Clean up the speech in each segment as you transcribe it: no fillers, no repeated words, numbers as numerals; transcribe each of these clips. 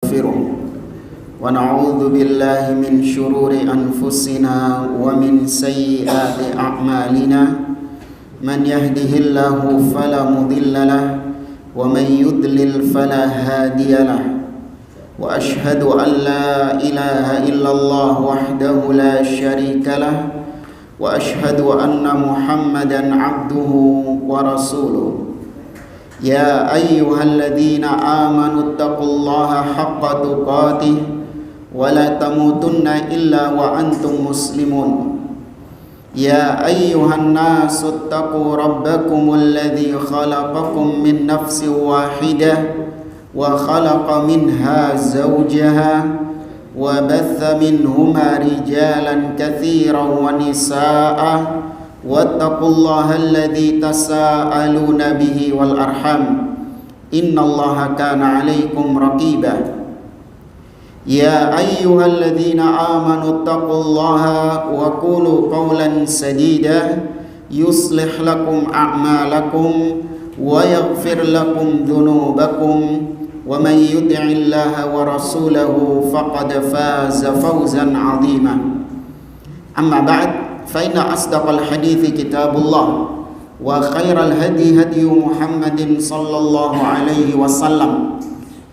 ونستغفره ونعوذ بالله من شرور أنفسنا ومن سيئات أعمالنا من يهده الله فلا مضل له ومن يضلل فلا هادي له وأشهد أن لا إله إلا الله وحده لا شريك له وأشهد أن محمدا عبده ورسوله يا أيها الذين آمنوا اتقوا الله حق تقاته ولا تموتن إلا وأنتم مسلمون يا أيها الناس اتقوا ربكم الذي خلقكم من نفس واحدة وخلق منها زوجها وبث منهما رجالا كثيرا ونساء واتقوا الله الذي تساءلون به والأرحام إن الله كان عليكم رقيبا يا أيها الذين آمنوا اتقوا الله وقولوا قولا سديدا يصلح لكم أعمالكم ويغفر لكم ذنوبكم ومن يطع الله ورسوله فقد فاز فوزا عظيما أما بعد فإن أصدق الحديث كتاب الله وخير الهدي هدي محمد صلى الله عليه وسلم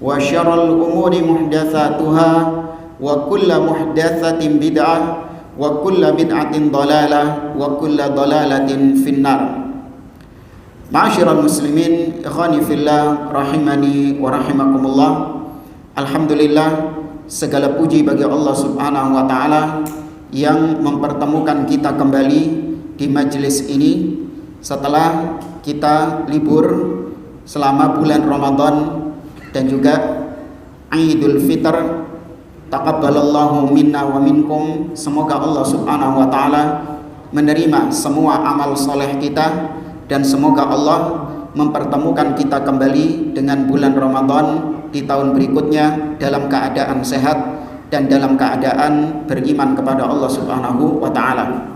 وشر الأمور محدثاتها وكل محدثة بدعة وكل بدعة ضلالة وكل ضلالة في النار. Ma'asyiral muslimin, ikhwani fillah, rahimani wa rahimakumullah. Alhamdulillah, segala puji bagi Allah Subhanahu wa taala yang mempertemukan kita kembali di majelis ini setelah kita libur selama bulan Ramadan dan juga Idul Fitr. Taqabbalallahu minna wa minkum. Semoga Allah Subhanahu wa taala menerima semua amal soleh kita dan semoga Allah mempertemukan kita kembali dengan bulan Ramadan di tahun berikutnya dalam keadaan sehat dan dalam keadaan beriman kepada Allah Subhanahu wa taala.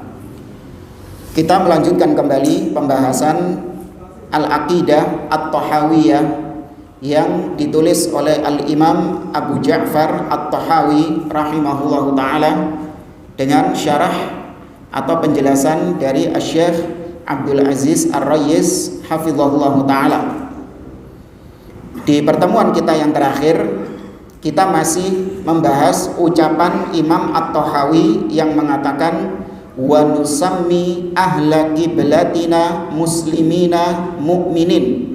Kita melanjutkan kembali pembahasan Al-Aqidah At-Tahawiyah yang ditulis oleh Al-Imam Abu Ja'far At-Tahawi rahimahullahu taala dengan syarah atau penjelasan dari Asy-Syaikh Abdul Aziz Ar-Rayyis hafizahullahu taala. Di pertemuan kita yang terakhir kita masih membahas ucapan Imam At-Tahawi yang mengatakan wa nusammi ahla qiblatina muslimina mu'minin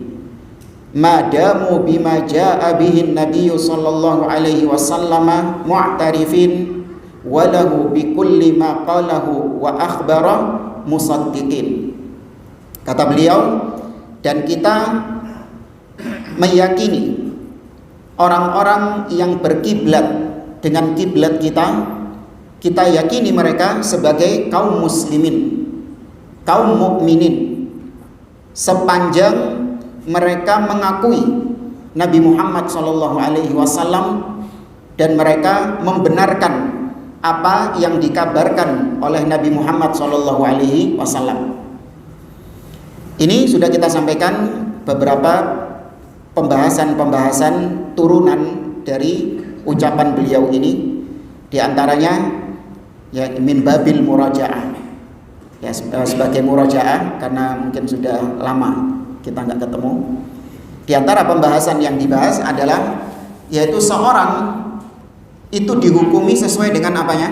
madamu bima jaa bihi nabiyyu sallallahu alaihi wasallam mu'tarifin walahu bikulli ma qalahu wa akhbara musaddiqin. Kata beliau, dan kita meyakini orang-orang yang berkiblat dengan kiblat kita yakini mereka sebagai kaum muslimin, kaum mukminin, sepanjang mereka mengakui Nabi Muhammad SAW dan mereka membenarkan apa yang dikabarkan oleh Nabi Muhammad SAW. Ini sudah kita sampaikan beberapa pembahasan turunan dari ucapan beliau ini. Di antaranya ya min babil murajaah, ya sebagai murajaah karena mungkin sudah lama kita nggak ketemu. Di antara pembahasan yang dibahas adalah yaitu seorang itu dihukumi sesuai dengan apanya?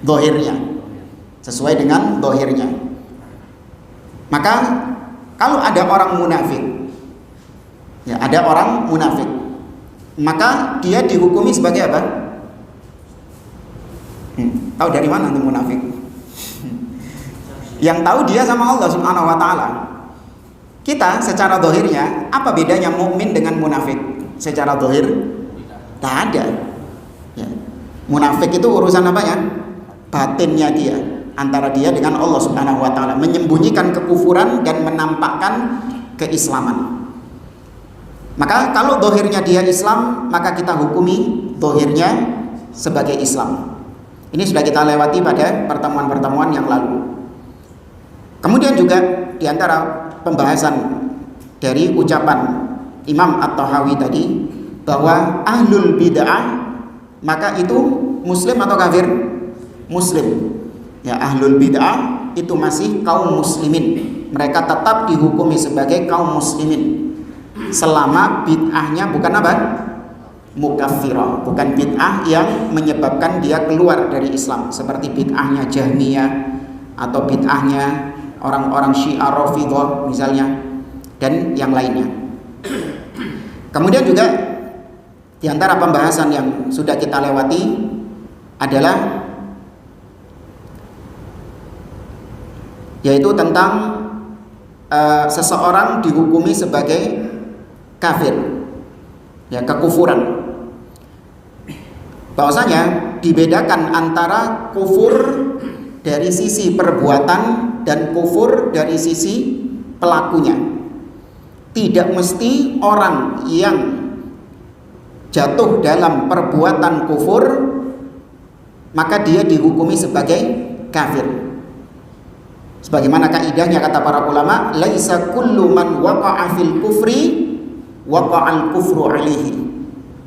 Zahirnya. Sesuai dengan zahirnya. Maka kalau ada orang munafik, ya ada orang munafik, maka dia dihukumi sebagai apa? Tahu dari mana itu munafik? Yang tahu dia sama Allah Subhanahu wa taala. Kita secara zahirnya apa bedanya mukmin dengan munafik? Secara zahir tak ada. Ya. Munafik itu urusan apa ya? Batinnya dia, antara dia dengan Allah Subhanahu wa taala, menyembunyikan kekufuran dan menampakkan keislaman. Maka kalau zahirnya dia Islam, maka kita hukumi zahirnya sebagai Islam. Ini sudah kita lewati pada pertemuan-pertemuan yang lalu. Kemudian juga di antara pembahasan dari ucapan Imam At-Tahawi tadi bahwa ahlul bid'ah maka itu muslim atau kafir? Muslim. Ya, ahlul bid'ah itu masih kaum muslimin. Mereka tetap dihukumi sebagai kaum muslimin selama bid'ahnya bukan apa? Mukaffirah, bukan bid'ah yang menyebabkan dia keluar dari Islam seperti bid'ahnya Jahmiyah atau bid'ahnya orang-orang Syiah Rafidhah misalnya dan yang lainnya. Kemudian juga di antara pembahasan yang sudah kita lewati adalah yaitu tentang seseorang dihukumi sebagai kafir, ya, kekufuran. Bahwasanya dibedakan antara kufur dari sisi perbuatan dan kufur dari sisi pelakunya. Tidak mesti orang yang jatuh dalam perbuatan kufur maka dia dihukumi sebagai kafir. Sebagaimana kaidahnya kata para ulama, laisa kullu man waqa'a fil kufri waqa'al kufru alaihi.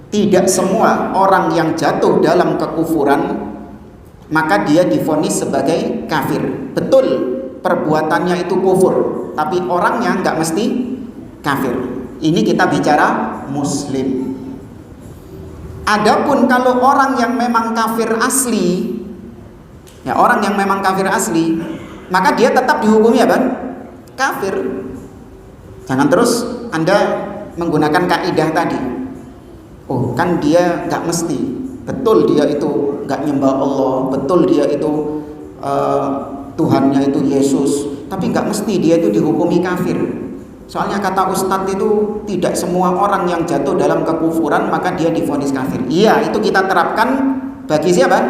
Tidak semua orang yang jatuh dalam kekufuran maka dia divonis sebagai kafir. Betul, perbuatannya itu kufur, tapi orangnya enggak mesti kafir. Ini kita bicara muslim. Adapun kalau orang yang memang kafir asli, ya, orang yang memang kafir asli, maka dia tetap dihukumi apa? Kafir. Jangan terus Anda menggunakan kaidah tadi. Oh, kan dia nggak mesti. Betul dia itu nggak nyembah Allah, betul dia itu Tuhannya itu Yesus, tapi nggak mesti dia itu dihukumi kafir. Soalnya kata Ustadz itu tidak semua orang yang jatuh dalam kekufuran maka dia divonis kafir. Iya, itu kita terapkan bagi siapa?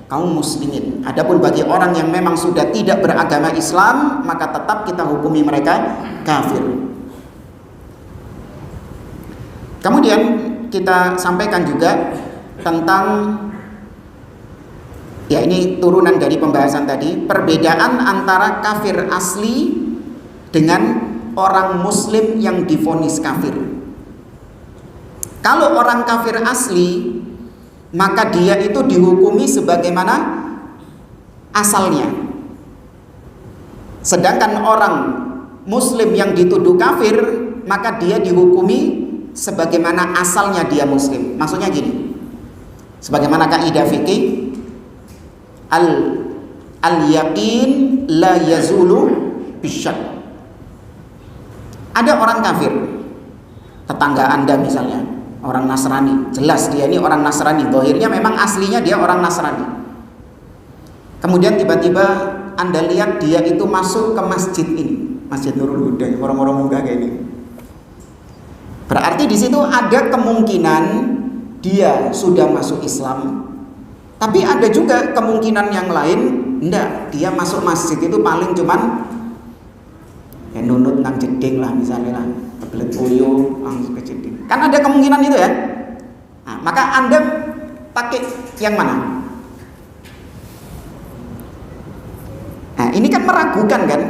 Kaum muslimin. Adapun bagi orang yang memang sudah tidak beragama Islam maka tetap kita hukumi mereka kafir. Kemudian kita sampaikan juga tentang, ya, ini turunan dari pembahasan tadi, perbedaan antara kafir asli dengan orang muslim yang divonis kafir. Kalau orang kafir asli maka dia itu dihukumi sebagaimana asalnya. Sedangkan orang muslim yang dituduh kafir maka dia dihukumi sebagaimana asalnya dia muslim. Maksudnya gini, sebagaimana kaidah fikih, al yaqin la yazulu bisyak. Ada orang kafir, tetangga Anda misalnya, orang Nasrani, jelas dia ini orang Nasrani, zahirnya memang aslinya dia orang Nasrani. Kemudian tiba-tiba Anda lihat dia itu masuk ke masjid ini, Masjid Nurul Huda, orang-orang muda kayak ini. Berarti di situ ada kemungkinan dia sudah masuk Islam, tapi ada juga kemungkinan yang lain, enggak, dia masuk masjid itu paling cuman ya nunut nang jeding lah misalnya lah, kebelet boyo langsung ke jeding. Kan ada kemungkinan itu ya. Nah, maka Anda pakai yang mana? Nah, ini kan meragukan kan?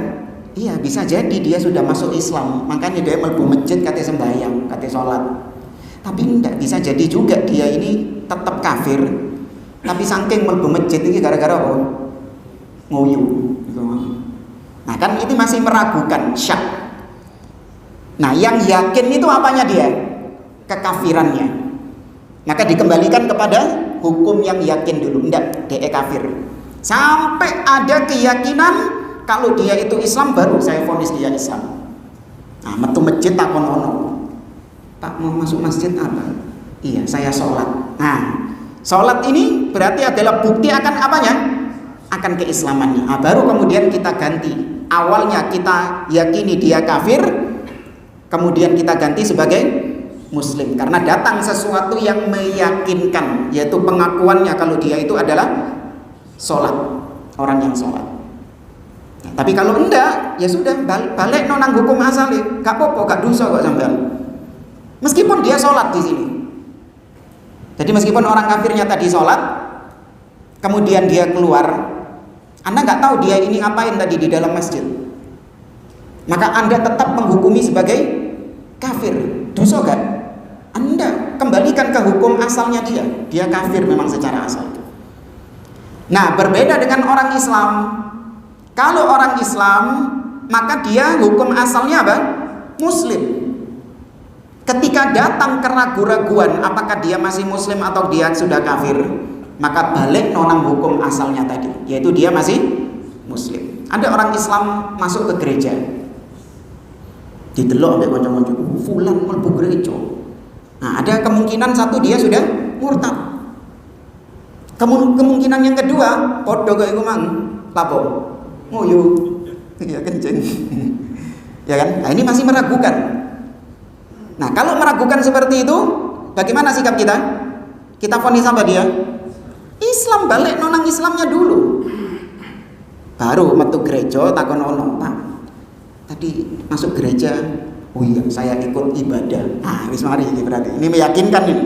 Iya, bisa jadi dia sudah masuk Islam, makanya dia mlebu masjid kate sembahyang, kate sholat. Tapi enggak, bisa jadi juga dia ini tetap kafir, tapi saking mlebu masjid ini gara-gara apa? Ngoyo gitu. Nah, kan itu masih meragukan, syak. Nah, yang yakin itu apanya dia? Kekafirannya. Maka dikembalikan kepada hukum yang yakin dulu, enggak, dia kafir. Sampai ada keyakinan kalau dia itu Islam baru saya vonis dia Islam. Nah, metu masjid takon ono. Pak, mau masuk masjid apa? Iya, saya sholat. Nah, sholat ini berarti adalah bukti akan apanya? Akan keislamannya. Nah, baru kemudian kita ganti. Awalnya kita yakini dia kafir, kemudian kita ganti sebagai muslim karena datang sesuatu yang meyakinkan, yaitu pengakuannya kalau dia itu adalah sholat, orang yang sholat. Tapi kalau enggak, ya sudah, balik nonang hukum asali, gak apa-apa, gak dosa kok sampean. Meskipun dia sholat di sini. Jadi meskipun orang kafirnya tadi sholat, kemudian dia keluar, Anda nggak tahu dia ini ngapain tadi di dalam masjid, maka Anda tetap menghukumi sebagai kafir. Dosa gak? Anda kembalikan ke hukum asalnya dia kafir memang secara asal. Nah, berbeda dengan orang Islam. Kalau orang Islam, maka dia hukum asalnya apa? Muslim. Ketika datang keraguan-raguan apakah dia masih muslim atau dia sudah kafir, maka balik nonang hukum asalnya tadi, yaitu dia masih muslim. Ada orang Islam masuk ke gereja, didelok sampai kanca-kanca, fulan mlebu gereja. Nah, ada kemungkinan satu dia sudah murtad. Kemungkinan yang kedua, padha kaya iku mang, lapo? Nguyu. Ya kencing. Ya kan? Nah, ini masih meragukan. Nah, kalau meragukan seperti itu, bagaimana sikap kita? Kita vonis apa dia? Islam, balik nonang Islamnya dulu. Baru metu gereja takon ono, Pak. Tadi masuk gereja, oh iya saya ikut ibadah. Ah, wis mari ini berarti. Ini meyakinkan ini.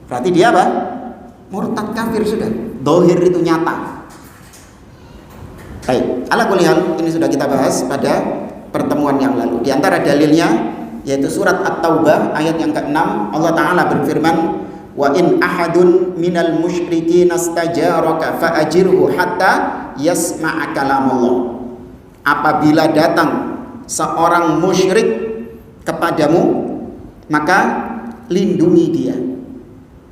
Berarti dia apa? Murtad kafir sudah. Dohir itu nyata. Baik, ala kulli hal ini sudah kita bahas pada pertemuan yang lalu. Di antara dalilnya yaitu surat At-Taubah ayat yang ke-6, Allah Ta'ala berfirman, wa in ahadun minal musyrikin astajaraka fa'ajirhu hatta yasma'a kalamullah. Apabila datang seorang musyrik kepadamu, maka lindungi dia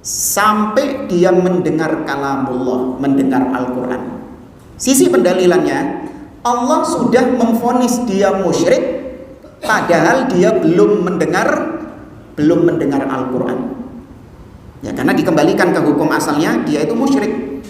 sampai dia mendengar kalamullah, mendengar Al-Quran. Sisi pendalilannya, Allah sudah memvonis dia musyrik padahal dia belum mendengar Al-Quran. Ya, karena dikembalikan ke hukum asalnya dia itu musyrik.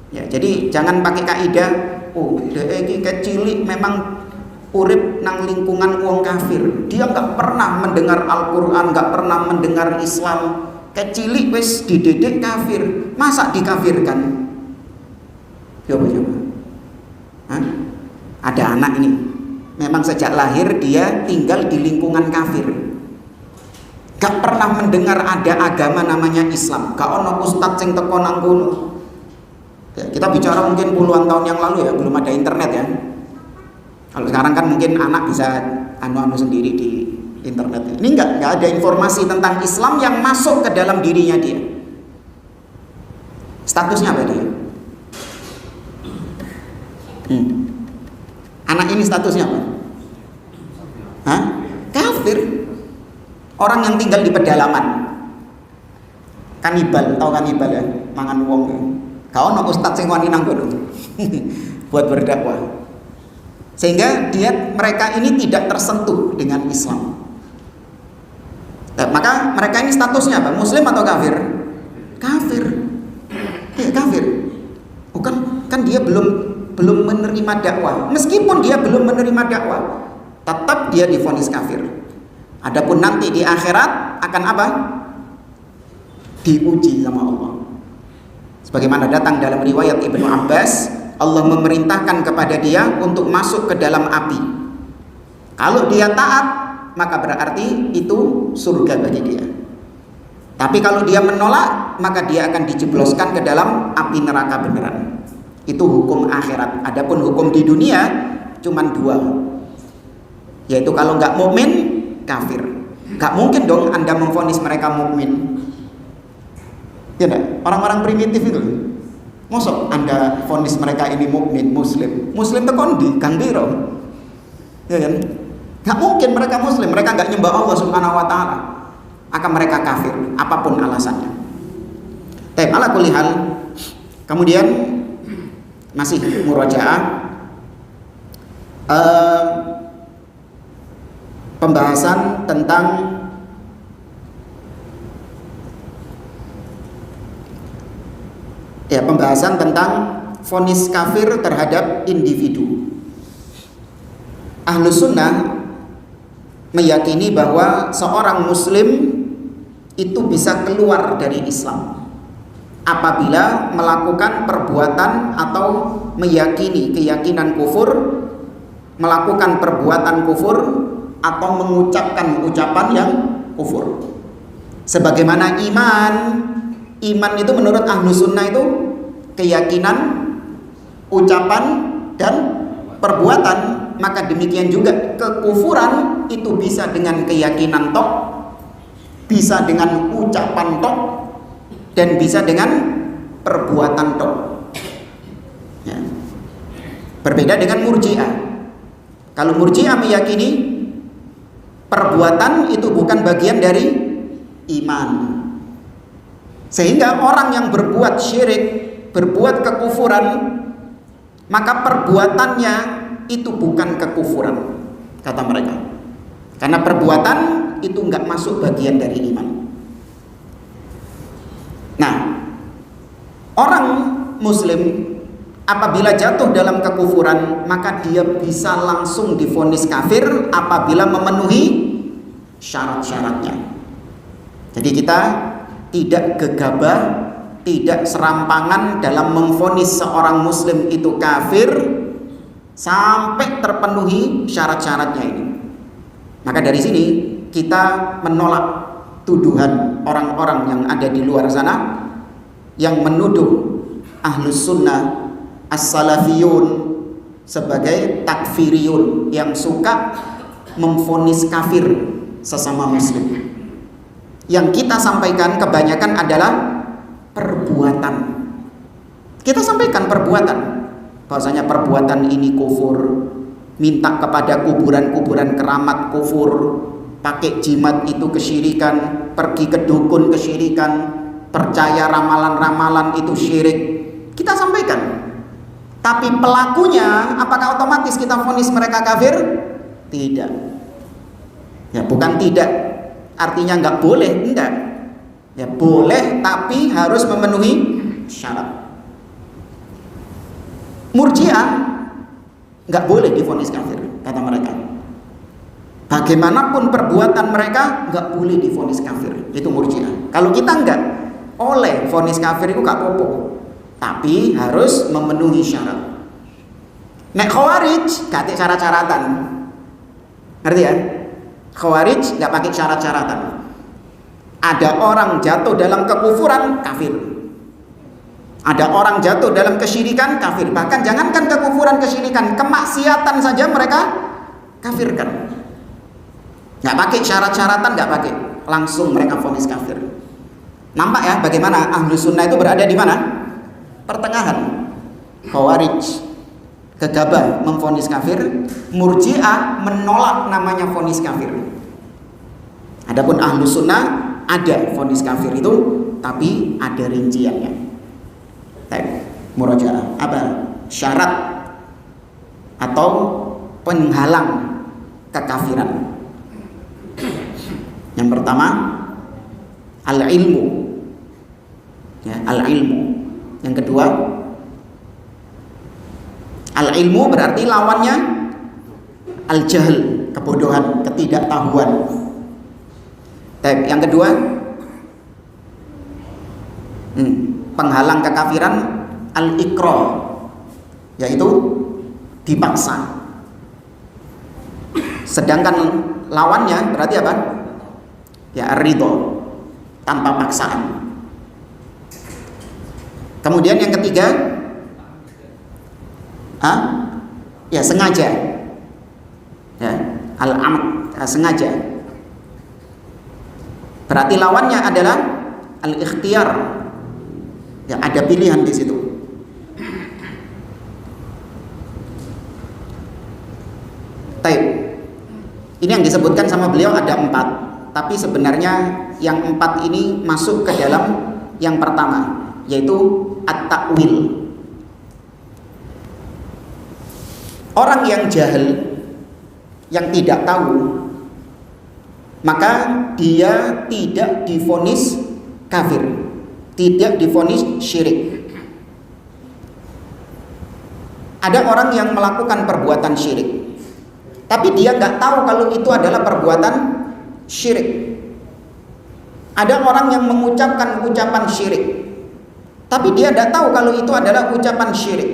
Ya, jadi jangan pakai kaidah, oh, dia iki kecilik memang urip nang lingkungan wong kafir. Dia enggak pernah mendengar Al-Quran, enggak pernah mendengar Islam. Kecilik wis dididik kafir, masa dikafirkan? Coba. Hah? Ada anak ini memang sejak lahir dia tinggal di lingkungan kafir, gak pernah mendengar ada agama namanya Islam, gak ono ustadz sing teko nang kono. Ya, kita bicara mungkin puluhan tahun yang lalu ya, belum ada internet ya. Kalau sekarang kan mungkin anak bisa anu sendiri di internet. Ini enggak ada informasi tentang Islam yang masuk ke dalam dirinya dia. Statusnya apa dia? Anak ini statusnya apa? Hah? Kafir. Orang yang tinggal di pedalaman. Kanibal, tahu kanibal ya? Mangan wong. Kau ono ustaz sing wani nang kono. Buat berdakwah. Sehingga mereka ini tidak tersentuh dengan Islam. Nah, maka mereka ini statusnya apa? Muslim atau kafir? Kafir. Ya, kafir. Bukan, kan dia belum menerima dakwah. Meskipun dia belum menerima dakwah, tetap dia divonis kafir. Adapun nanti di akhirat akan apa? Diuji sama Allah. Sebagaimana datang dalam riwayat Ibnu Abbas, Allah memerintahkan kepada dia untuk masuk ke dalam api. Kalau dia taat, maka berarti itu surga bagi dia. Tapi kalau dia menolak, maka dia akan dijebloskan ke dalam api neraka beneran. Itu hukum akhirat. Adapun hukum di dunia cuman dua, yaitu kalau nggak mukmin kafir. Nggak mungkin dong Anda memvonis mereka mukmin. Ya enggak? Orang-orang primitif itu. Mosok Anda vonis mereka ini mukmin, muslim tekon di Kang Biro. Ya kan? Nggak mungkin mereka muslim, mereka nggak nyembah Allah Subhanahu wa taala. Akan mereka kafir apapun alasannya. Tapi ala kulli hal, kemudian masih murajaah pembahasan tentang vonis kafir terhadap individu. Ahlus sunnah meyakini bahwa seorang muslim itu bisa keluar dari Islam apabila melakukan perbuatan atau meyakini keyakinan kufur, melakukan perbuatan kufur atau mengucapkan ucapan yang kufur. Sebagaimana iman itu menurut ahlu sunnah itu keyakinan, ucapan dan perbuatan, maka demikian juga kekufuran itu bisa dengan keyakinan tok bisa dengan ucapan tok dan bisa dengan perbuatan tok. Ya. Berbeda dengan Murji'ah. Kalau Murji'ah meyakini perbuatan itu bukan bagian dari iman, sehingga orang yang berbuat syirik, berbuat kekufuran, maka perbuatannya itu bukan kekufuran, kata mereka, karena perbuatan itu nggak masuk bagian dari iman. Nah, orang muslim apabila jatuh dalam kekufuran, maka dia bisa langsung divonis kafir apabila memenuhi syarat-syaratnya. Jadi kita tidak gegabah, tidak serampangan dalam memvonis seorang muslim itu kafir sampai terpenuhi syarat-syaratnya ini. Maka dari sini kita menolak tuduhan orang-orang yang ada di luar sana yang menuduh ahlus sunnah as-salafiyun sebagai takfiriyun, yang suka memvonis kafir sesama muslim. Yang kita sampaikan kebanyakan adalah perbuatan. Kita sampaikan perbuatan, bahwasanya perbuatan ini kufur, minta kepada kuburan-kuburan keramat kufur, pakai jimat itu kesyirikan, pergi ke dukun kesyirikan, percaya ramalan-ramalan itu syirik. Kita sampaikan. Tapi pelakunya apakah otomatis kita vonis mereka kafir? Tidak. Ya, bukan tidak artinya nggak boleh, enggak. Ya boleh, tapi harus memenuhi syarat. Murji'ah nggak boleh divonis kafir, kata mereka. Bagaimanapun perbuatan mereka nggak boleh divonis kafir. Itu Murji'ah. Kalau kita enggak, oleh vonis kafir itu gak apa-apa, tapi harus memenuhi syarat. Nek Khawarij gak ada syarat-syaratan. Ngerti ya? Khawarij gak pakai syarat-syaratan. Ada orang jatuh dalam kekufuran, kafir. Ada orang jatuh dalam kesyirikan, kafir. Bahkan jangankan kekufuran, kesyirikan, kemaksiatan saja mereka kafirkan. Gak pakai syarat-syaratan, gak pakai, langsung mereka vonis kafir. Nampak ya bagaimana ahlu sunnah itu berada di mana? Pertengahan. Khawarij gegabah memvonis kafir, Murji'ah menolak namanya vonis kafir. Adapun ahlu sunnah ada vonis kafir itu, tapi ada rinciannya. Murajaah apa? Syarat atau penghalang kekafiran. Yang pertama al-ilmu, ya, al-ilmu. Yang kedua al-ilmu berarti lawannya al-jahl, kebodohan, ketidaktahuan. Yang kedua penghalang kekafiran al-iqrar, yaitu dipaksa. Sedangkan lawannya berarti apa? Ya ar-ridho, tanpa paksaan. Kemudian yang ketiga ya sengaja, ya al-amd, sengaja. Berarti lawannya adalah al-ikhtiyar, ya ada pilihan di situ. Taib. Ini yang disebutkan sama beliau ada 4, tapi sebenarnya yang 4 ini masuk ke dalam yang pertama, yaitu at-ta'wil. Orang yang jahil, yang tidak tahu, maka dia tidak divonis kafir, tidak divonis syirik. Ada orang yang melakukan perbuatan syirik, tapi dia nggak tahu kalau itu adalah perbuatan syirik. Ada orang yang mengucapkan ucapan syirik, tapi dia tidak tahu kalau itu adalah ucapan syirik.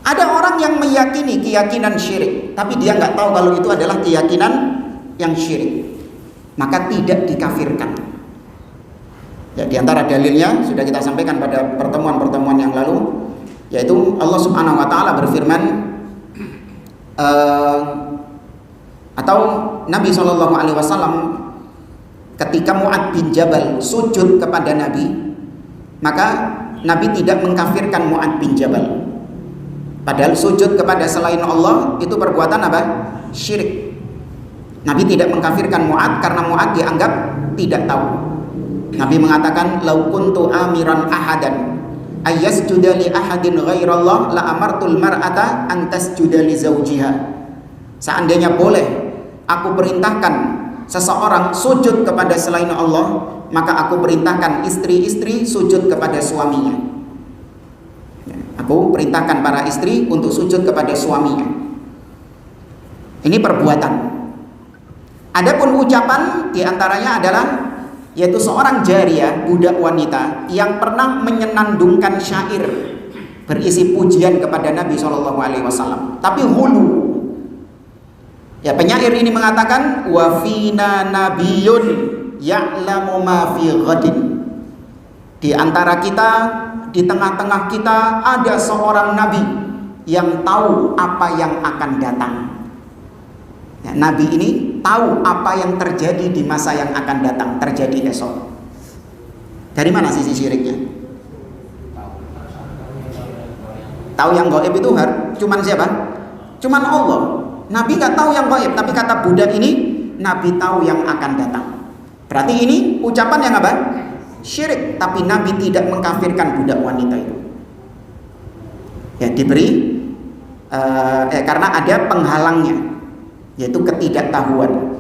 Ada orang yang meyakini keyakinan syirik, tapi dia nggak tahu kalau itu adalah keyakinan yang syirik, maka tidak dikafirkan. Ya, di antara dalilnya sudah kita sampaikan pada pertemuan-pertemuan yang lalu, yaitu Allah Subhanahu wa taala berfirman, atau Nabi SAW ketika Mu'adz bin Jabal sujud kepada Nabi, maka Nabi tidak mengkafirkan Mu'adz bin Jabal. Padahal sujud kepada selain Allah itu perbuatan apa? Syirik. Nabi tidak mengkafirkan Mu'adz karena Mu'adz dianggap tidak tahu. Nabi mengatakan, "Lau kuntu amiran ahadan ayyasjuda li ahadin ghairallah la amartul mar'ata an tasjuda li zawjiha." Seandainya boleh aku perintahkan seseorang sujud kepada selain Allah, maka aku perintahkan istri-istri sujud kepada suaminya. Aku perintahkan para istri untuk sujud kepada suaminya. Ini perbuatan. Adapun ucapan diantaranya adalah yaitu seorang jariyah, budak wanita yang pernah menyenandungkan syair berisi pujian kepada Nabi SAW, tapi hulu. Ya, penyair ini mengatakan, wa fina nabiyyun ya'lamu ma fi ghadin. Di antara kita, di tengah-tengah kita ada seorang nabi yang tahu apa yang akan datang. Ya, nabi ini tahu apa yang terjadi di masa yang akan datang, terjadi esok. Dari mana sisi syiriknya? Tahu yang gaib itu cuman siapa? Cuman Allah. Nabi nggak tahu yang gaib, tapi kata budak ini, Nabi tahu yang akan datang. Berarti ini ucapan yang apa? Syirik. Tapi Nabi tidak mengkafirkan budak wanita itu. Ya, diberi karena ada penghalangnya, yaitu ketidaktahuan.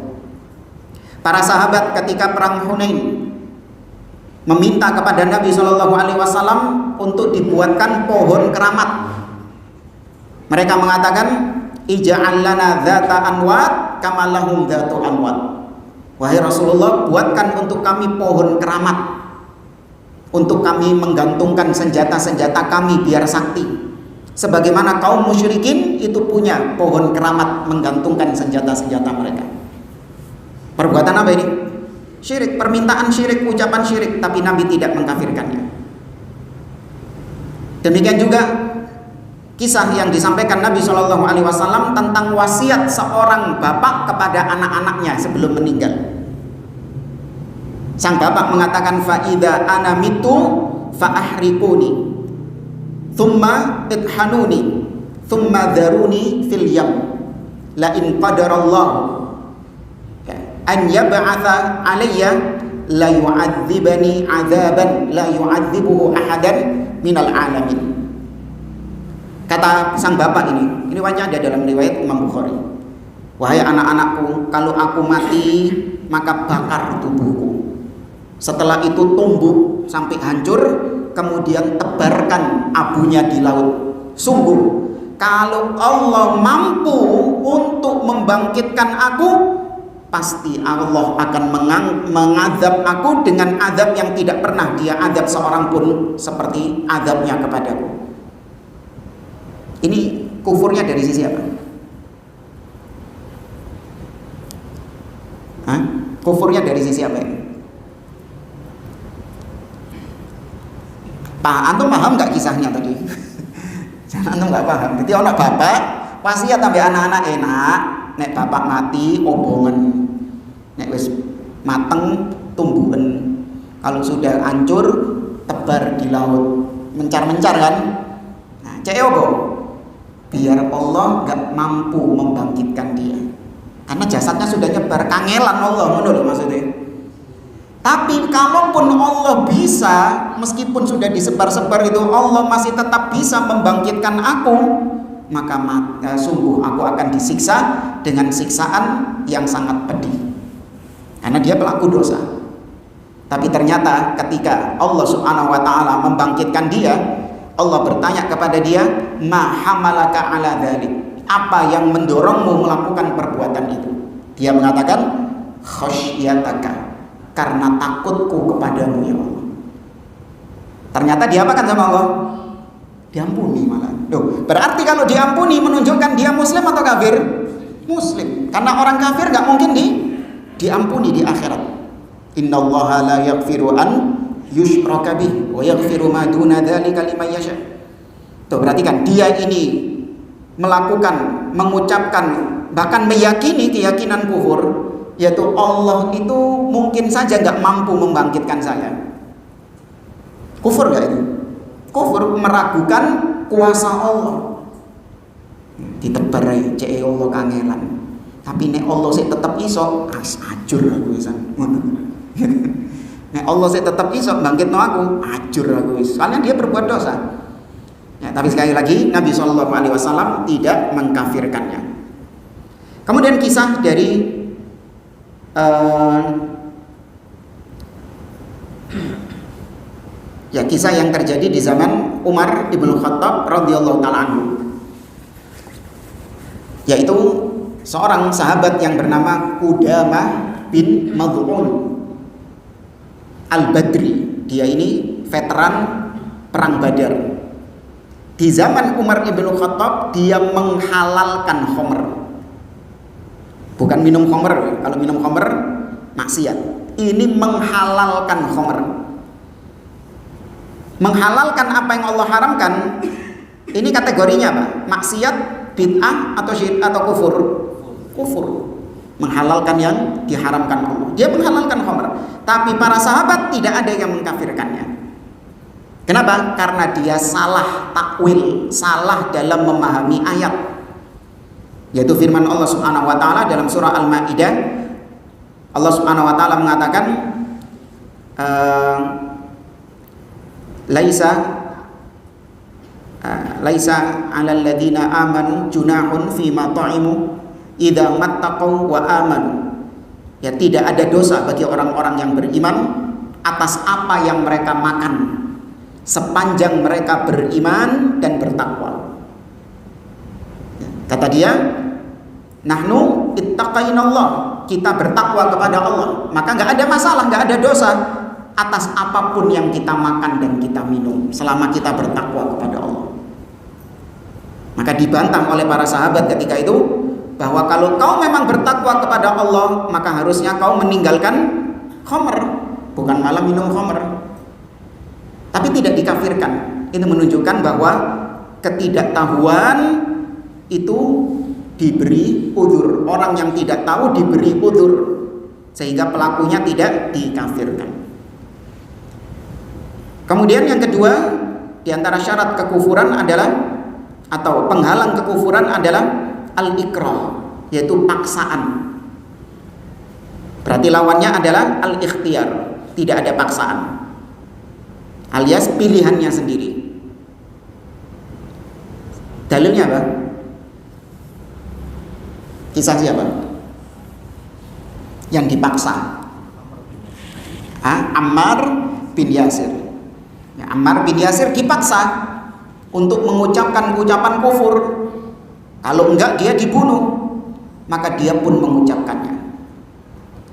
Para sahabat ketika perang Hunain meminta kepada Nabi SAW untuk dibuatkan pohon keramat. Mereka mengatakan, ij'al lana dzata anwat kama lahum dzatu anwat. Wahai Rasulullah, buatkan untuk kami pohon keramat, untuk kami menggantungkan senjata-senjata kami biar sakti. Sebagaimana kaum musyrikin itu punya pohon keramat menggantungkan senjata-senjata mereka. Perbuatan apa ini? Syirik, permintaan syirik, ucapan syirik, tapi Nabi tidak mengkafirkannya. Demikian juga kisah yang disampaikan Nabi SAW tentang wasiat seorang bapak kepada anak-anaknya sebelum meninggal. Sang bapak mengatakan, fa idza ana mitu fa ahrikuni thumma idhanuni thumma dharuni fil yam la in qadarallahu an yab'atha alayya la yu'adzibani 'adzaban la yu'adzibuhu ahadan minal alamin. Kata sang bapak ini riwayatnya ada dalam riwayat Imam Bukhari. Wahai anak-anakku, kalau aku mati maka bakar tubuhku. Setelah itu tumbuk sampai hancur, kemudian tebarkan abunya di laut. Sungguh, kalau Allah mampu untuk membangkitkan aku, pasti Allah akan mengadab aku dengan adab yang tidak pernah dia adab seorang pun seperti adabnya kepadaku. Ini kufurnya dari sisi apa? Hah? Kufurnya dari sisi apa ini? Pak, antum paham nggak kisahnya tadi? Jangan antum nggak paham. Jadi anak bapak wasiat sampai anak-anak enak, nek bapak mati obongan, nek wis mateng tumbuhan. Kalau sudah hancur tebar di laut, mencar-mencar kan? Nah, cek opo? Biar Allah nggak mampu membangkitkan dia, karena jasadnya sudah nyebar, kangelan Allah, menurut maksudnya. Tapi kalaupun Allah bisa, meskipun sudah disebar-sebar itu, Allah masih tetap bisa membangkitkan aku, maka sungguh aku akan disiksa dengan siksaan yang sangat pedih, karena dia pelaku dosa. Tapi ternyata ketika Allah Subhanahu wa Ta'ala membangkitkan dia, Allah bertanya kepada dia, ma hamalaka ala dzalik, apa yang mendorongmu melakukan perbuatan itu? Dia mengatakan, khasyataka, karena takutku kepadamu ya Allah. Ternyata diapakan sama Allah? Diampuni malah. Loh, berarti kalau diampuni menunjukkan dia muslim atau kafir? Muslim. Karena orang kafir nggak mungkin diampuni di akhirat. Innallaha la yaghfiru an yushraka bih wa yaghfiru ma duna dzalika liman yasha. Tuh, berarti kan dia ini melakukan, mengucapkan, bahkan meyakini keyakinan kufur, yaitu Allah itu mungkin saja nggak mampu membangkitkan saya. Kufur nggak itu? Kufur, meragukan kuasa Allah. Ditebar cek Allah kangelan. Tapi nek Allah sih tetap iso, ajur aku wisan. Nek Allah sih tetap iso bangkitno aku, ajur aku wis. Soalnya dia berbuat dosa. Ya, tapi sekali lagi Nabi SAW tidak mengkafirkannya. Kemudian kisah dari kisah yang terjadi di zaman Umar ibn Khattab radhiyallahu taala anhu, yaitu seorang sahabat yang bernama Qudamah bin Mad'un Al-Badri. Dia ini veteran perang Badar. Di zaman Umar ibn Khattab dia menghalalkan khamr. Bukan minum khamr. Kalau minum khamr maksiat. Ini menghalalkan khamr. Menghalalkan apa yang Allah haramkan. Ini kategorinya apa? Maksiat, bid'ah atau kufur? Kufur. Menghalalkan yang diharamkan Allah. Dia menghalalkan khamr. Tapi para sahabat tidak ada yang mengkafirkannya. Kenapa? Karena dia salah takwil, salah dalam memahami ayat. Yaitu firman Allah Subhanahu wa taala dalam surah Al-Maidah. Allah Subhanahu wa taala mengatakan laisa 'alal ladzina amanu junahun fima ta'imu idza mattaqau wa amanu. Ya, tidak ada dosa bagi orang-orang yang beriman atas apa yang mereka makan sepanjang mereka beriman dan bertakwa. Kata dia, nahnu ittaqainallah, kita bertakwa kepada Allah, maka nggak ada masalah, nggak ada dosa atas apapun yang kita makan dan kita minum selama kita bertakwa kepada Allah. Maka dibantah oleh para sahabat ketika itu bahwa kalau kau memang bertakwa kepada Allah, maka harusnya kau meninggalkan khamr, bukan malah minum khamr. Tapi tidak dikafirkan. Itu menunjukkan bahwa ketidaktahuan itu diberi udzur. Orang yang tidak tahu diberi udzur, sehingga pelakunya tidak dikafirkan. Kemudian yang kedua, di antara syarat kekufuran adalah, atau penghalang kekufuran adalah al-ikrah, yaitu paksaan. Berarti lawannya adalah al-ikhtiyar, tidak ada paksaan, alias pilihannya sendiri. Dalilnya apa? Kisah siapa yang dipaksa? Ammar bin Yasir. Ya, Ammar bin Yasir dipaksa untuk mengucapkan ucapan kufur. Kalau enggak dia dibunuh. Maka dia pun mengucapkannya.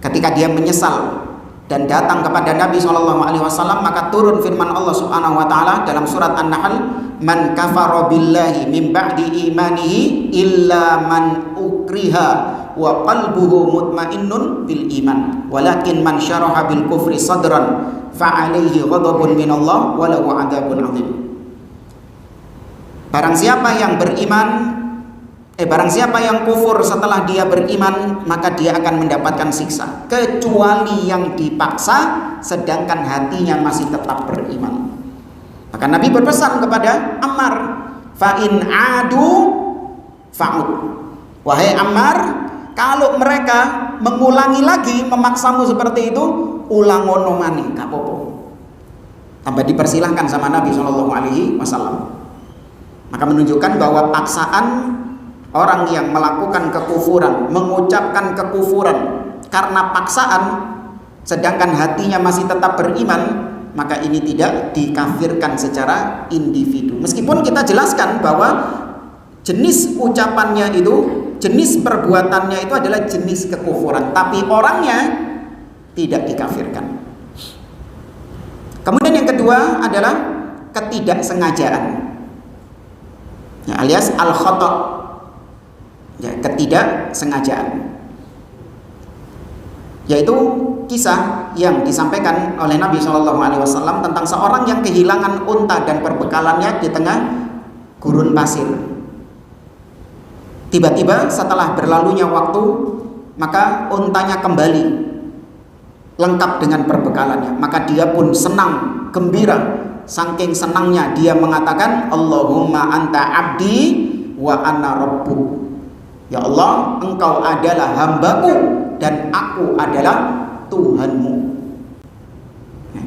Ketika dia menyesal dan datang kepada Nabi SAW, maka turun firman Allah Subhanahu wa taala dalam surat An-Nahl, "Man kafara billahi min ba'di imanihi illa man ukriha wa qalbuhu mutmainnun bil iman, walakin man syaraha bil kufri sadran fa alaihi ghadabun minallah wa lahu 'adzabun 'adzim." Barang siapa yang kufur setelah dia beriman, maka dia akan mendapatkan siksa, kecuali yang dipaksa sedangkan hatinya masih tetap beriman. Maka Nabi berpesan kepada Ammar, fa in adu fa'ud. Wahai Ammar, kalau mereka mengulangi lagi memaksamu seperti itu, ulangono maneh, gak apa-apa. Tambah dipersilahkan sama Nabi SAW. Maka menunjukkan bahwa paksaan orang yang melakukan kekufuran, mengucapkan kekufuran karena paksaan, sedangkan hatinya masih tetap beriman, maka ini tidak dikafirkan secara individu. Meskipun kita jelaskan bahwa jenis ucapannya itu, jenis perbuatannya itu adalah jenis kekufuran, tapi orangnya tidak dikafirkan. Kemudian yang kedua adalah ketidaksengajaan, ya, alias al-khata'. Ya, ketidaksengajaan, yaitu kisah yang disampaikan oleh Nabi SAW tentang seorang yang kehilangan unta dan perbekalannya di tengah gurun pasir. Tiba-tiba setelah berlalunya waktu, maka untanya kembali lengkap dengan perbekalannya, maka dia pun senang, gembira. Saking senangnya dia mengatakan, Allahumma anta abdi wa ana rabbuk. Ya Allah, engkau adalah hambaku dan aku adalah Tuhanmu.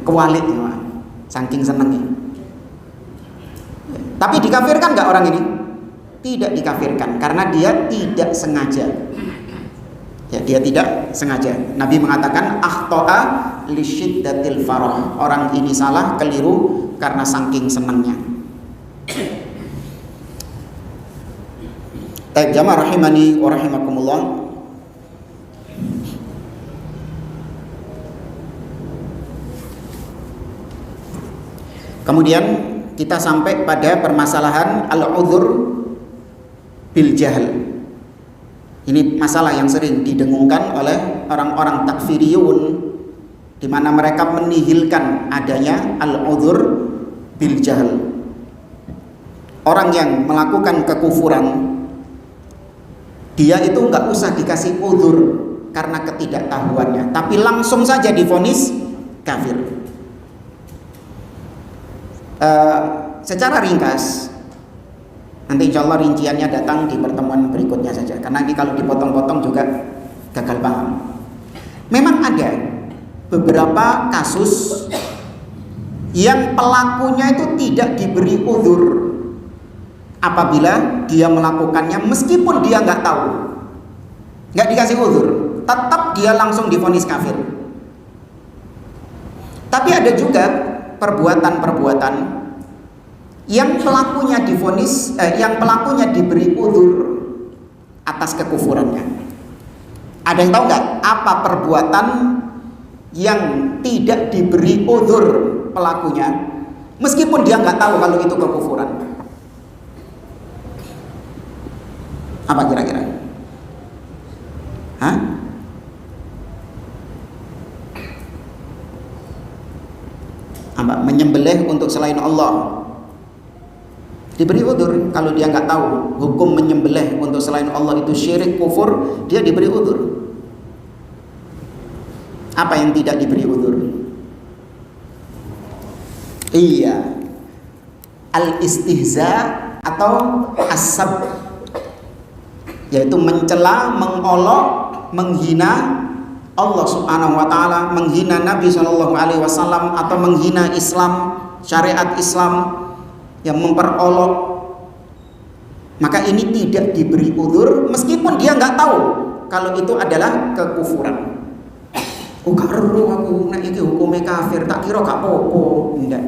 Kewalitnya, saking senangnya. Tapi dikafirkan nggak orang ini? Tidak dikafirkan karena dia tidak sengaja. Ya, dia tidak sengaja. Nabi mengatakan akhta'a li syiddatil farah. Orang ini salah, keliru karena saking senangnya. Baik, jamaah rahimani wa rahimakumullah. Kemudian kita sampai pada permasalahan al-udhur bil jahl. Ini masalah yang sering didengungkan oleh orang-orang takfiriyun, di mana mereka menihilkan adanya al-udhur bil jahl. Orang yang melakukan kekufuran, dia itu nggak usah dikasih udhur karena ketidaktahuannya, tapi langsung saja divonis kafir. Secara ringkas, nanti insya Allah rinciannya datang di pertemuan berikutnya saja, karena nanti kalau dipotong-potong juga gagal paham. Memang ada beberapa kasus yang pelakunya itu tidak diberi udhur apabila dia melakukannya, meskipun dia nggak tahu, nggak dikasih udhur, tetap dia langsung divonis kafir. Tapi ada juga perbuatan-perbuatan yang pelakunya divonis, yang pelakunya diberi udhur atas kekufurannya. Ada yang tahu nggak apa perbuatan yang tidak diberi udhur pelakunya, meskipun dia nggak tahu kalau itu kekufuran? Apa kira-kira? Hah? Apa? Menyembelih untuk selain Allah diberi udhur. Kalau dia nggak tahu hukum menyembelih untuk selain Allah itu syirik, kufur, dia diberi udhur. Apa yang tidak diberi udhur? Iya, al-istihza atau as-sab, yaitu mencela, mengolok, menghina Allah Subhanahu wa taala, menghina Nabi Shallallahu alaihi wasallam, atau menghina Islam, syariat Islam, yang memperolok. Maka ini tidak diberi udhur meskipun dia nggak tahu kalau itu adalah kekufuran. Oh, gak ero aku nek iki hukume kafir, tak kira gak apa-apa. Ndak.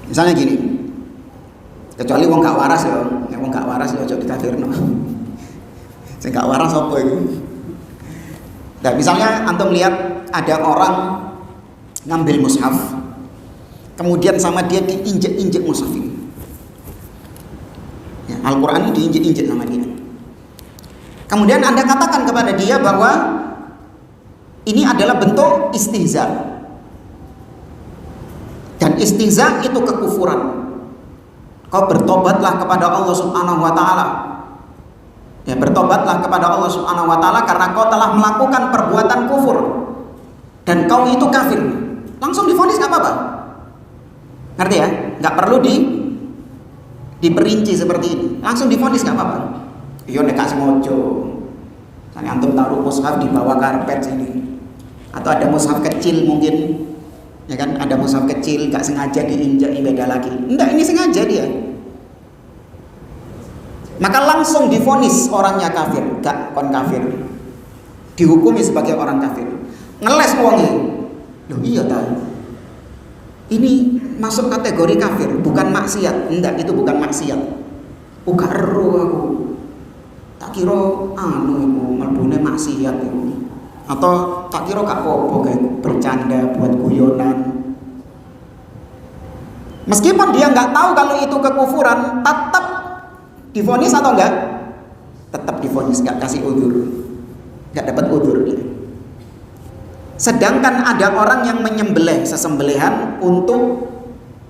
Misalnya gini, kecuali wong gak waras ya, nek wong gak waras ya aja dikafirno. Sing gak waras apa iku? Nah, misalnya antum lihat ada orang ngambil mushaf, kemudian sama dia diinjek-injek mushaf ini. Ya, Al-Quran ini diinjek-injek sama dia. Kemudian Anda katakan kepada dia bahwa ini adalah bentuk istihza, dan istihza itu kekufuran. Kau bertobatlah kepada Allah Subhanahu wa taala. Ya, bertobatlah kepada Allah Subhanahu wa taala karena kau telah melakukan perbuatan kufur dan kau itu kafir. Langsung divonis nggak apa-apa. Ngerti ya? Nggak perlu diperinci seperti ini. Langsung divonis nggak apa-apa. Yo nek gak sengaja. Misalnya antum taruh mushaf di bawah karpet sini, atau ada mushaf kecil mungkin, ya kan? Ada mushaf kecil gak sengaja diinjak, ini beda lagi. Enggak, ini sengaja dia. Maka langsung divonis orangnya kafir, gak kon kafir. Dihukumi sebagai orang kafir. Ngeles wonge. Loh iya ta. Ini masuk kategori kafir, bukan maksiat. Enggak, itu bukan maksiat. Oh gak ero aku. Tak kira anu iku mlebune maksiat iku. Atau tak kira gak apa-apa kayak bercanda buat guyonan. Meskipun dia nggak tahu kalau itu kekufuran, tetap divonis atau enggak? Tetap divonis, nggak kasih udhur, nggak dapat udhur dia. Sedangkan ada orang yang menyembelih sesembelihan untuk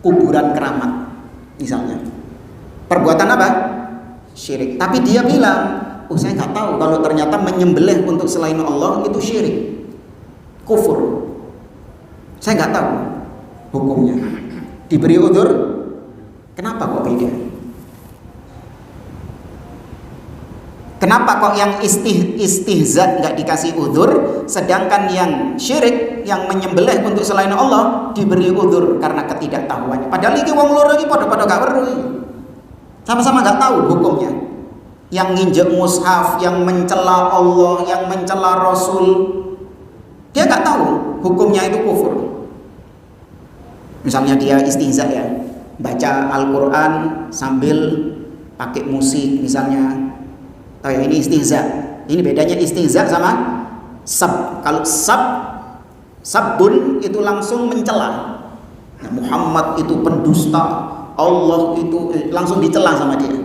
kuburan keramat, misalnya. Perbuatan apa? syirik. Tapi dia bilang, saya nggak tahu kalau ternyata menyembelih untuk selain Allah itu syirik, kufur. Saya nggak tahu hukumnya. Diberi udzur, kenapa kok beda? Kenapa kok yang istihza nggak dikasih udzur, sedangkan yang syirik, yang menyembelih untuk selain Allah diberi udzur karena ketidaktahuannya? Padahal iki wong loro iki pada gak weruh. Sama-sama nggak tahu hukumnya. Yang nginjek mushaf, yang mencela Allah, yang mencela Rasul, dia nggak tahu hukumnya itu kufur. Misalnya dia istihza ya, baca Al-Quran sambil pakai musik misalnya. Oh ya, ini istihza. Ini bedanya istihza sama sab. Kalau sabbun itu langsung mencela. Nah, Muhammad itu pendusta, Allah itu langsung dicela sama dia.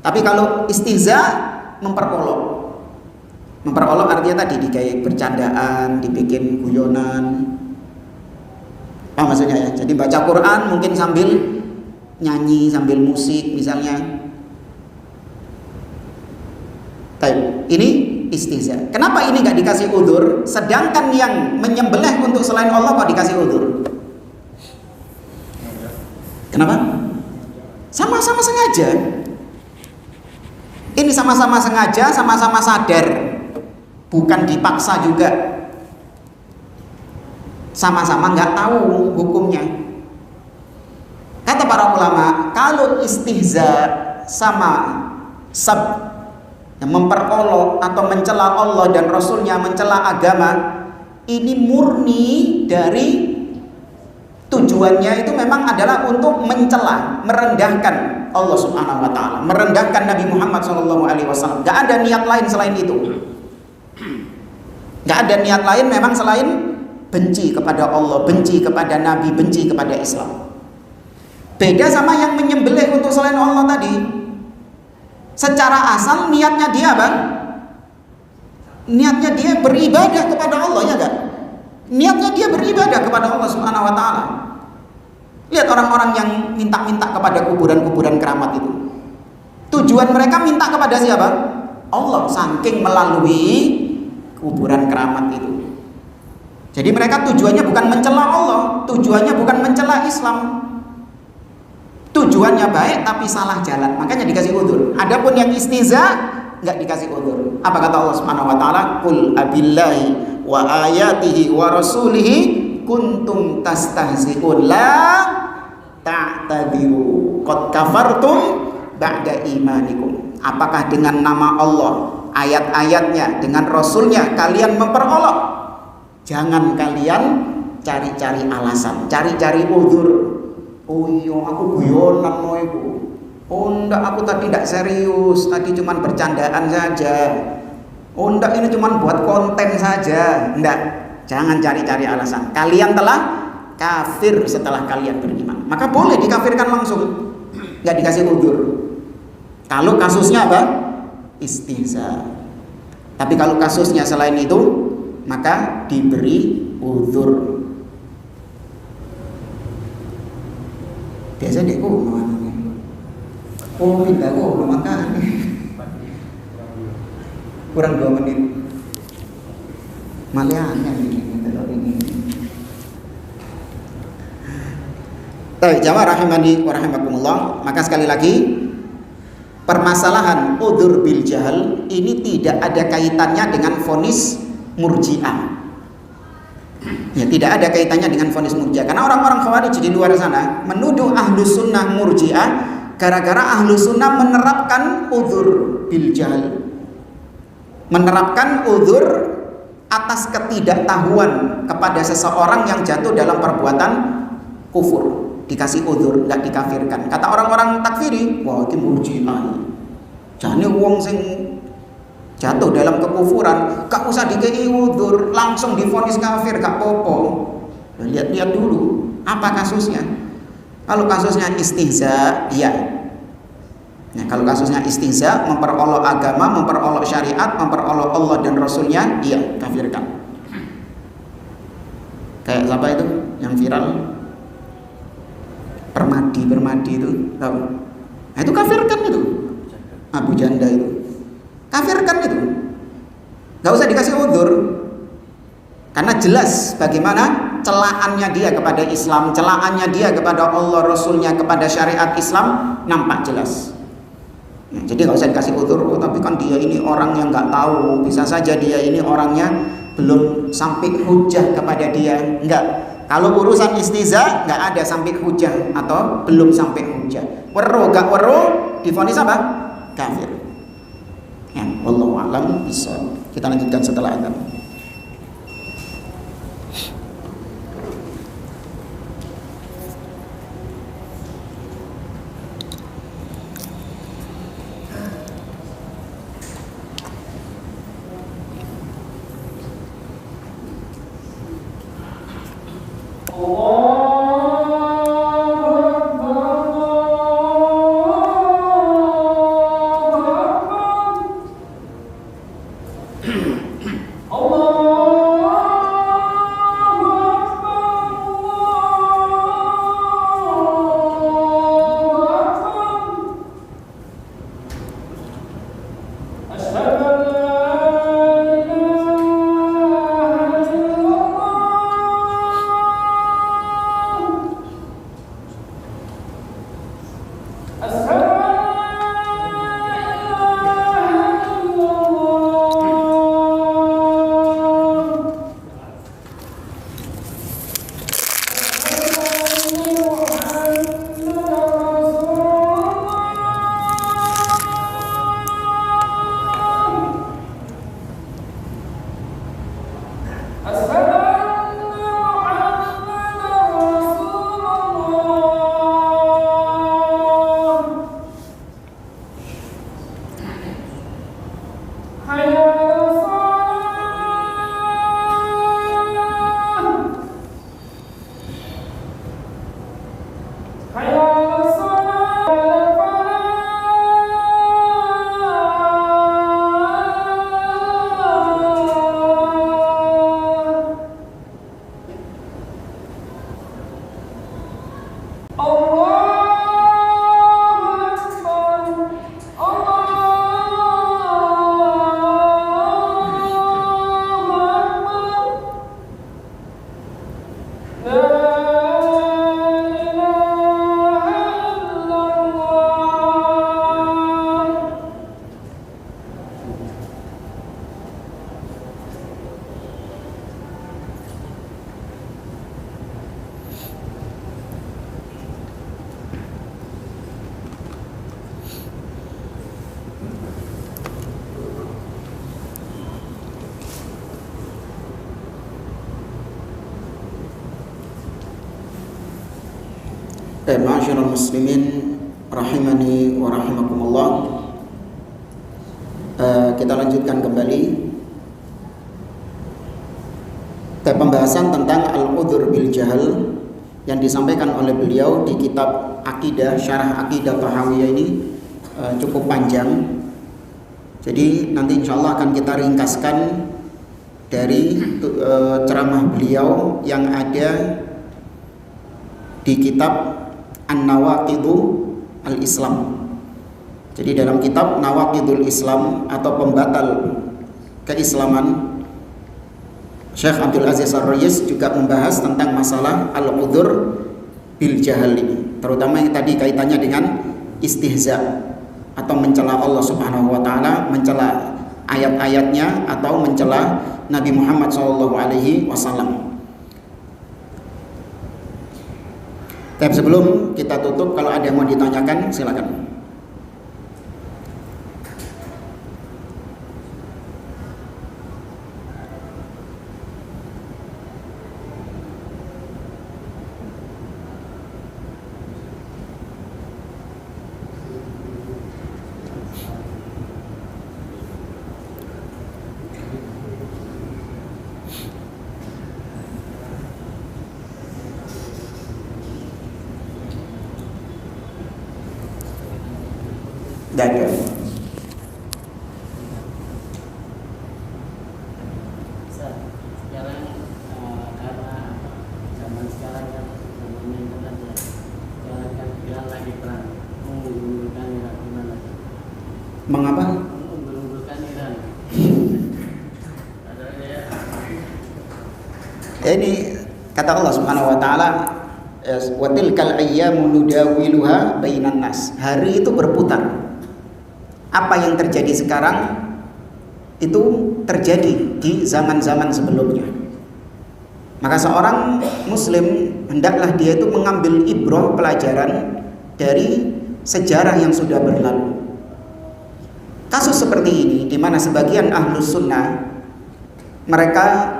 Tapi kalau istihza memperolok. Memperolok artinya tadi dikai bercandaan, dibikin guyonan. Apa maksudnya ya? Jadi baca Quran mungkin sambil nyanyi, sambil musik misalnya. Ini istihza. Kenapa ini nggak dikasih udzur, sedangkan yang menyembelih untuk selain Allah kok dikasih udzur? Kenapa? Sama-sama sengaja. Ini sama-sama sengaja, sama-sama sadar, bukan dipaksa juga. Sama-sama nggak tahu hukumnya. Kata para ulama, kalau istihza sama sab, yang memperolok atau mencela Allah dan Rasulnya, mencela agama, ini murni dari tujuannya itu memang adalah untuk mencela, merendahkan Allah Subhanahu wa taala, merendahkan Nabi Muhammad SAW. Gak ada niat lain selain itu. Gak ada niat lain memang selain benci kepada Allah, benci kepada Nabi, benci kepada Islam. Beda sama yang menyembelih untuk selain Allah tadi. Secara asal niatnya dia bang, niatnya dia beribadah kepada Allah, ya kan? Niatnya dia beribadah kepada Allah Subhanahu wa taala. Lihat orang-orang yang minta-minta kepada kuburan-kuburan keramat itu. Tujuan mereka minta kepada siapa? Allah, saking melalui kuburan keramat itu. Jadi mereka tujuannya bukan mencela Allah, tujuannya bukan mencela Islam. Tujuannya baik tapi salah jalan, makanya dikasih udzur. Adapun yang istihza nggak dikasih udzur. Apa kata Allah Subhanahu wa taala? Qul abillahi wa ayatihi wa rasulihi kuntum tastahzi'un la ta'tadiru qad kafartum ba'da imanikum. Apakah dengan nama Allah, ayat-ayatnya, dengan Rasulnya kalian memperolok? Jangan kalian cari-cari alasan, cari-cari udzur. Oh iya, aku guyonan mau ibu. Oh enggak, aku tadi tidak serius, tadi cuma bercandaan saja. Oh enggak, ini cuma buat konten saja. Enggak, jangan cari-cari alasan. Kalian telah kafir setelah kalian beriman. Maka boleh dikafirkan langsung, nggak dikasih udzur. Kalau kasusnya apa? Istihza. Tapi kalau kasusnya selain itu, maka diberi udzur. Biasa dek pindah makan kurang 2 menit maliannya ini. Baik, jamaah rahimani wa rahimakumullah. Maka sekali lagi, permasalahan udzur bil jahl ini tidak ada kaitannya dengan vonis murji'ah. Ya, tidak ada kaitannya dengan vonis murji'ah. Karena orang-orang khawarij di luar sana menuduh ahlu sunnah murji'ah gara-gara ahlu sunnah menerapkan udzur bil jahl, menerapkan udzur atas ketidaktahuan kepada seseorang yang jatuh dalam perbuatan kufur. Dikasih udzur, nggak dikafirkan. Kata orang-orang takfiri, wah itu murji'ah. Jane wong sing jatuh dalam kekufuran gak usah dikei udzur, langsung divonis kafir, gak popo. Lihat-lihat dulu apa kasusnya. Kalau kasusnya istihza, iya. Nah, kalau kasusnya istihza, memperolok agama, memperolok syariat, memperolok Allah dan Rasulnya, iya, kafirkan. Kayak siapa itu yang viral? Permadi itu, tahu? Nah, itu kafirkan itu. Abu Janda itu. Kafirkan itu. Gak usah dikasih udzur. Karena jelas bagaimana celaannya dia kepada Islam, celaannya dia kepada Allah, Rasulnya, kepada syariat Islam nampak jelas. Ya, jadi nggak usah dikasih udzur. Oh, tapi kan dia ini orang yang nggak tahu. Bisa saja dia ini orangnya belum sampai hujah kepada dia. Enggak. Kalau urusan istiza nggak ada sampai hujah atau belum sampai hujah. Weruh gak weruh divonis apa? Kafir. Ya, wallahu a'lam bishawab. Kita lanjutkan setelah adzan. Ma'asyiral muslimin rahimani wa rahimakumullah. Kita lanjutkan kembali ke pembahasan tentang al-udhur bil jahal yang disampaikan oleh beliau di kitab Aqidah, Syarah Aqidah Tahawiyah ini cukup panjang. Jadi nanti insyaallah akan kita ringkaskan dari ceramah beliau yang ada di kitab An-Nawaqidu Al-Islam. Jadi dalam kitab Nawaqidul Islam atau pembatal keislaman, Syekh Abdul Aziz Ar-Rayis juga membahas tentang masalah al-udhur bil jahal ini, terutama yang tadi kaitannya dengan istihza atau mencela Allah Subhanahu wa taala, mencela ayat-ayatnya atau mencela Nabi Muhammad SAW. Tapi sebelum kita tutup, kalau ada yang mau ditanyakan silakan. Tidak ada. Sekarang karena zaman sekarang kan zamannya internet ya, sekarang kan bilang lagi perang menggunakan gimana? Mengapa? Mengunggulkan Iran. Ini kata Allah Subhanahu wa taala, wa tilkal ayyamu nudawiluha bainan nas. Hari itu berputar. Apa yang terjadi sekarang itu terjadi di zaman-zaman sebelumnya. Maka seorang muslim hendaklah dia itu mengambil ibrah pelajaran dari sejarah yang sudah berlalu. Kasus seperti ini di mana sebagian ahlus sunnah mereka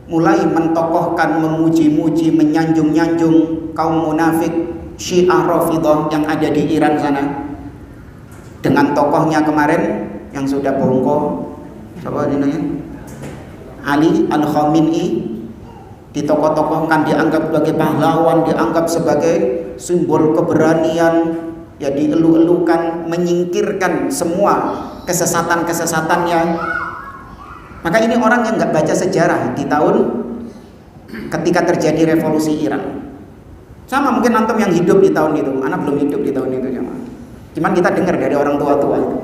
mulai mentokohkan, memuji-muji, menyanjung-nyanjung kaum munafik Syiah Rafidhah yang ada di Iran sana. Dengan tokohnya kemarin yang sudah bongko, siapa namanya? Ali Al-Khamenei, ditokoh-tokohkan, dianggap sebagai pahlawan, dianggap sebagai simbol keberanian, ya dielu-elukan, menyingkirkan semua kesesatan-kesesatannya. Maka ini orang yang nggak baca sejarah di tahun ketika terjadi revolusi Iran. Sama mungkin antum yang hidup di tahun itu, anak belum hidup di tahun itu cuman kita dengar dari orang tua-tua itu.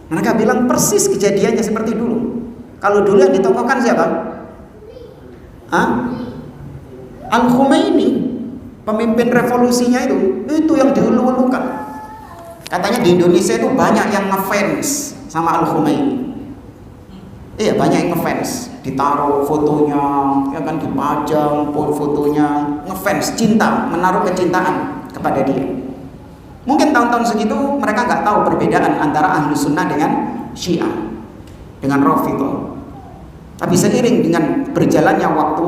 Mereka bilang persis kejadiannya seperti dulu. Kalau dulu yang ditokohkan siapa? Al-Khomeini, pemimpin revolusinya itu yang dielu-elukan. Katanya di Indonesia itu banyak yang ngefans sama Al-Khomeini. Iya, banyak yang ngefans, ditaruh fotonya, ya kan, dipajang fotonya, ngefans, cinta, menaruh kecintaan kepada dia. Mungkin tahun-tahun segitu mereka nggak tahu perbedaan antara ahlu sunnah dengan Syiah, dengan Rafidhah. Tapi seiring dengan berjalannya waktu,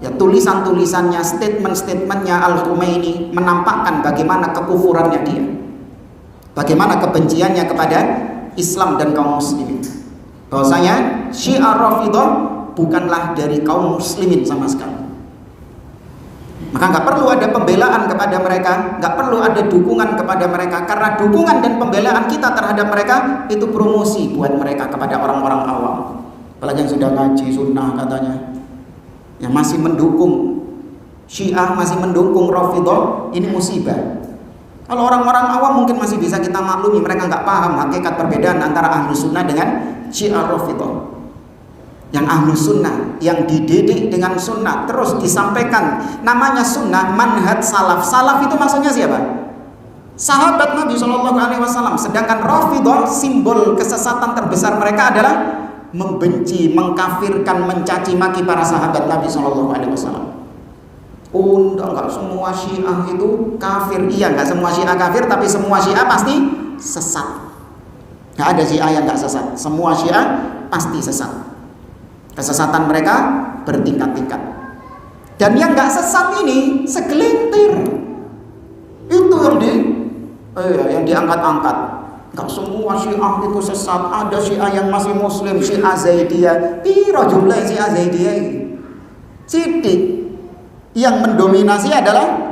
ya tulisan-tulisannya, statement-statementnya Al-Khomeini menampakkan bagaimana kekufurannya dia, bagaimana kebenciannya kepada Islam dan kaum muslimin. Bahwasanya Syiah Rafidhah bukanlah dari kaum muslimin sama sekali. Maka nggak perlu ada pembelaan kepada mereka, nggak perlu ada dukungan kepada mereka, karena dukungan dan pembelaan kita terhadap mereka itu promosi buat mereka kepada orang-orang awam. Apalagi yang sudah ngaji sunnah katanya, yang masih mendukung Syiah, masih mendukung Rafidhah, ini musibah. Kalau orang-orang awam mungkin masih bisa kita maklumi, mereka nggak paham hakikat perbedaan antara ahlu sunnah dengan Syiah Rafidhah. Yang ahlu sunnah, yang dididik dengan sunnah, terus disampaikan namanya sunnah, manhaj salaf. Salaf itu maksudnya siapa? Sahabat Nabi SAW. Sedangkan Rafidhah, simbol kesesatan terbesar mereka adalah membenci, mengkafirkan, mencaci maki para sahabat Nabi SAW. Oh, enggak semua Syiah itu kafir. Iya, enggak semua Syiah kafir, tapi semua Syiah pasti sesat. Enggak ada Syiah yang enggak sesat. Semua Syiah pasti sesat. Kesesatan mereka bertingkat-tingkat. Dan yang enggak sesat ini segelintir. Itu yang diangkat-angkat. Enggak semua Syiah itu sesat. Ada Syiah yang masih muslim, Syiah Zaidiyah. Piro jumlah Syiah Zaidiyah ini? Sidik. Yang mendominasi adalah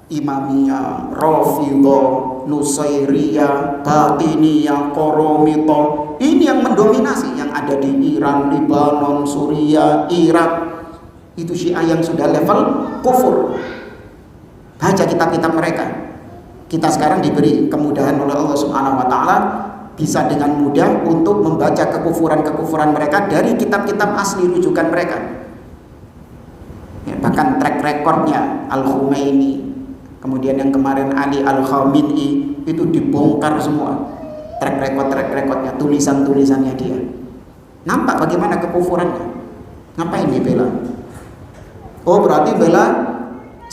Imamiyah, Rafidhah, Nusairiyah, Batiniyah, Qaramithah. Ini yang mendominasi, yang ada di Iran, Lebanon, Suriah, Irak. Itu Syiah yang sudah level kufur. Baca kitab-kitab mereka. Kita sekarang diberi kemudahan oleh Allah Subhanahu wa taala bisa dengan mudah untuk membaca kekufuran-kekufuran mereka dari kitab-kitab asli rujukan mereka. Ya, bahkan track recordnya Al-Khomeini, kemudian yang kemarin Ali Al-Khamenei itu dibongkar semua, track recordnya, tulisannya dia. Nampak bagaimana kekufurannya. Ngapain dibela? Oh, berarti bela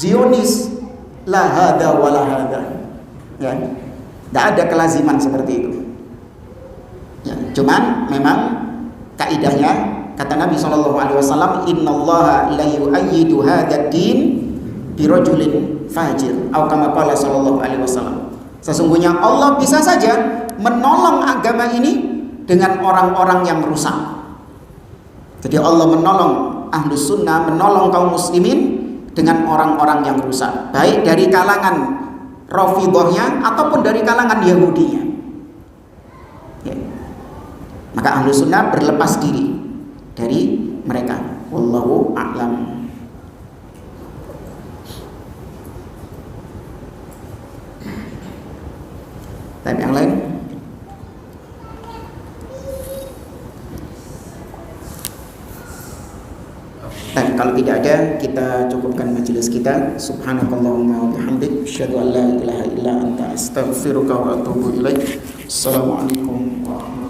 Zionis, la hada wa la hada. Ya, tidak ada kelaziman seperti itu. Ya, cuman memang kaidahnya, kata Nabi SAW, innallaha la yu'ayyidu hadzal din birajulin fajir, atau kama qala sallallahu alaihi wasallam. Sesungguhnya Allah bisa saja menolong agama ini dengan orang-orang yang rusak. Jadi Allah menolong ahlus sunnah, menolong kaum muslimin dengan orang-orang yang rusak, baik dari kalangan Rafidhahnya ataupun dari kalangan Yahudinya. Ya. Maka ahlus sunnah berlepas diri dari mereka. Wallahu a'lam. Dan yang lain, Kalau tidak ada, kita cukupkan majelis kita. Subhanakallahumma wa bihamdik, asyhadu an la ilaha illa anta, astaghfiruka wa atubu ilaik. Assalamualaikum warahmatullahi wabarakatuh.